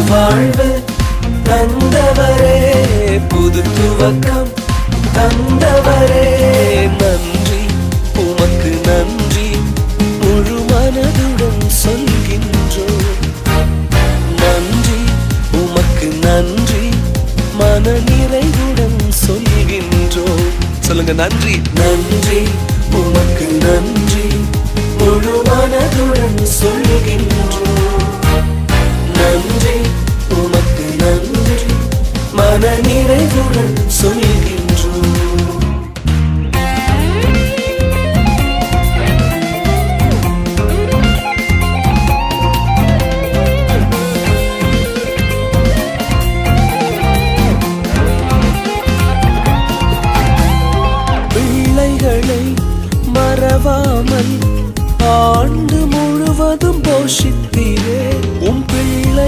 வாழ்வு தந்தவரே, புது துவக்கம் தந்தவரே, நன்றி உமக்கு நன்றி முழு மனதுடன் சொல்கின்றோம். நன்றி உமக்கு நன்றி மன நிறைவுடன் சொல்கின்றோம். சொல்லுங்க, நன்றி. நன்றி உமக்கு நன்றி